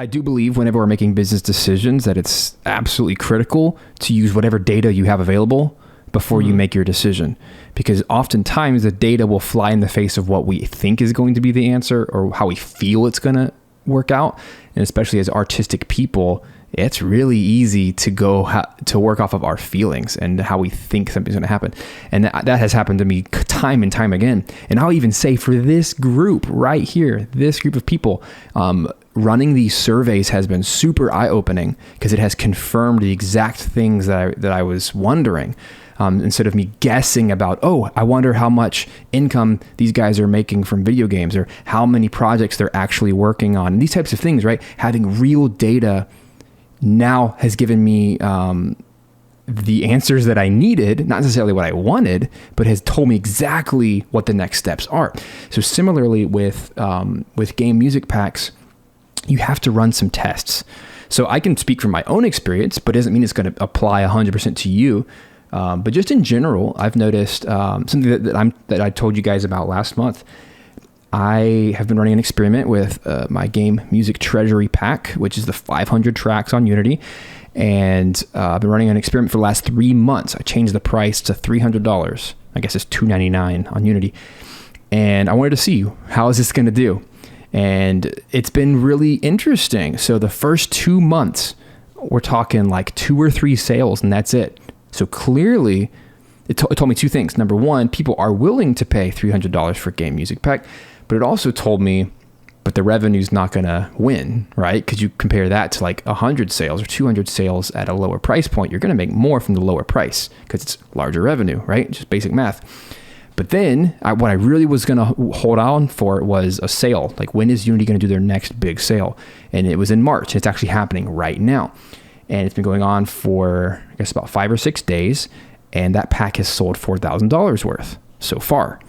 I do believe whenever we're making business decisions that it's absolutely critical to use whatever data you have available before you make your decision, because oftentimes the data will fly in the face of what we think is going to be the answer or how we feel it's going to work out. And especially as artistic people, it's really easy to go to work off of our feelings and how we think something's going to happen. And that has happened to me time and time again. And I'll even say for this group right here, this group of people, running these surveys has been super eye-opening because it has confirmed the exact things that I was wondering. Instead of me guessing about, I wonder how much income these guys are making from video games or how many projects they're actually working on. And these types of things, right? Having real data now has given me the answers that I needed, not necessarily what I wanted, but has told me exactly what the next steps are. So similarly with game music packs, you have to run some tests. So I can speak from my own experience, but it doesn't mean it's going to apply 100% to you. But just in general, I've noticed something that I told you guys about last month. I have been running an experiment with my game music treasury pack, which is the 500 tracks on Unity. And I've been running an experiment for the last 3 months. I changed the price to $300. I guess it's $299 on Unity. And I wanted to see, how is this going to do? And it's been really interesting. So the first 2 months, we're talking like 2 or 3 sales, and that's it. So clearly, it told me 2 things. Number one, people are willing to pay $300 for a game music pack, but it also told me, but the revenue's not going to win, right? Because you compare that to like 100 sales or 200 sales at a lower price point, you're going to make more from the lower price because it's larger revenue, right? Just basic math. But then what I really was going to hold on for was a sale. Like, when is Unity going to do their next big sale? And it was in March. It's actually happening right now. And it's been going on for, I guess, about 5 or 6 days. And that pack has sold $4,000 worth so far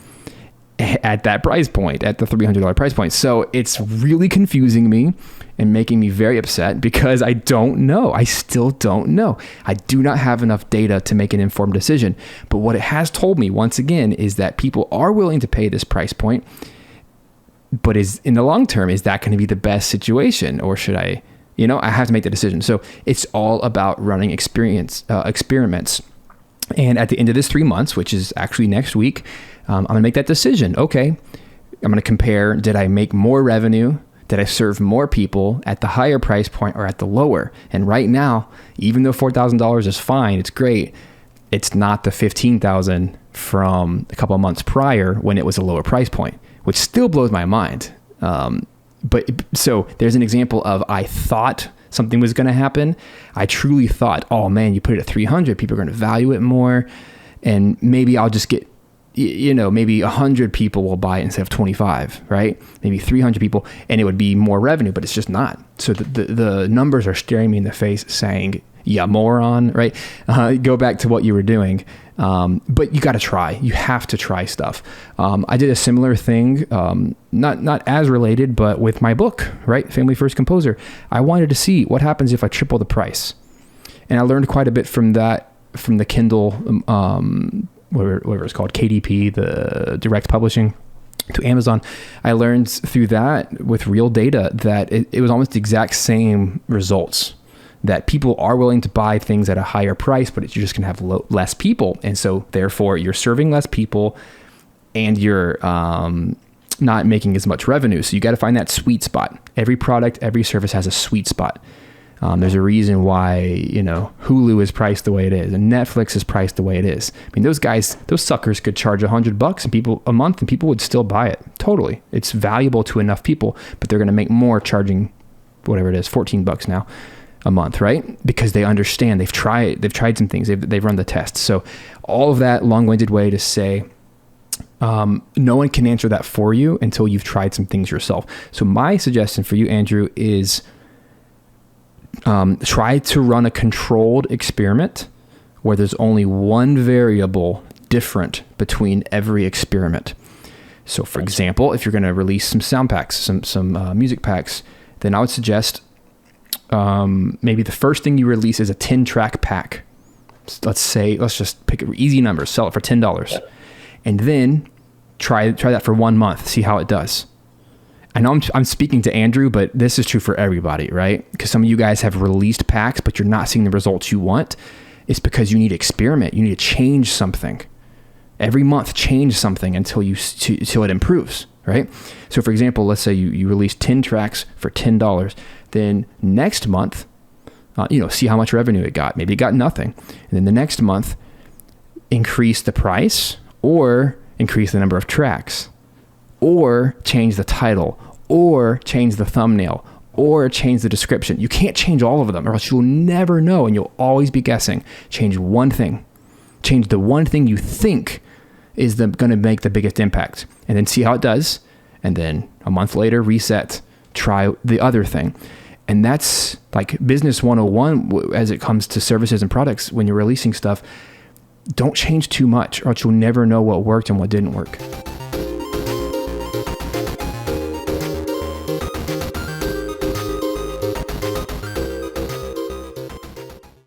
at that price point, at the $300 price point. So it's really confusing me and making me very upset because I don't know. I still don't know. I do not have enough data to make an informed decision. But what it has told me, once again, is that people are willing to pay this price point. But in the long term, is that going to be the best situation? Or should I have to make the decision. So it's all about running experiments. And at the end of this 3 months, which is actually next week, I'm going to make that decision. Okay, I'm going to compare, did I make more revenue? Did I serve more people at the higher price point or at the lower? And right now, even though $4,000 is fine, it's great, it's not the $15,000 from a couple of months prior when it was a lower price point, which still blows my mind. But so there's an example of, I thought something was going to happen. I truly thought, oh man, you put it at 300, people are going to value it more. And maybe I'll just get, maybe 100 people will buy it instead of 25, right? Maybe 300 people, and it would be more revenue, but it's just not. So the numbers are staring me in the face saying, yeah, moron, right? Go back to what you were doing. But you got to try. You have to try stuff. I did a similar thing, not as related, but with my book, right? Family First Composer. I wanted to see what happens if I triple the price. And I learned quite a bit from that, from the Kindle, whatever it's called, KDP, the direct publishing to Amazon. I learned through that with real data that it was almost the exact same results. That people are willing to buy things at a higher price, but you're just going to have less people. And so therefore you're serving less people and you're not making as much revenue. So you got to find that sweet spot. Every product, every service has a sweet spot. There's a reason why, Hulu is priced the way it is and Netflix is priced the way it is. I mean, those suckers could charge $100 a month and people would still buy it. Totally. It's valuable to enough people, but they're going to make more charging whatever it is, $14 now a month, right? Because they understand, they've tried some things, they've run the tests. So all of that long-winded way to say, no one can answer that for you until you've tried some things yourself. So my suggestion for you, Andrew, is try to run a controlled experiment where there's only one variable different between every experiment. So for example, if you're going to release some sound packs, some music packs, then I would suggest maybe the first thing you release is a 10-track pack. Let's just pick an easy number, sell it for $10. And then try that for 1 month, see how it does. I know I'm speaking to Andrew, but this is true for everybody, right? Because some of you guys have released packs, but you're not seeing the results you want. It's because you need to experiment. You need to change something. Every month, change something until it improves, right? So for example, let's say you release 10 tracks for $10. Then next month, see how much revenue it got. Maybe it got nothing. And then the next month, increase the price or increase the number of tracks, or change the title, or change the thumbnail, or change the description. You can't change all of them, or else you'll never know and you'll always be guessing. Change one thing. Change the one thing you think is going to make the biggest impact, and then see how it does. And then a month later, reset, try the other thing. And that's like business 101 as it comes to services and products. When you're releasing stuff, don't change too much, or else you'll never know what worked and what didn't work.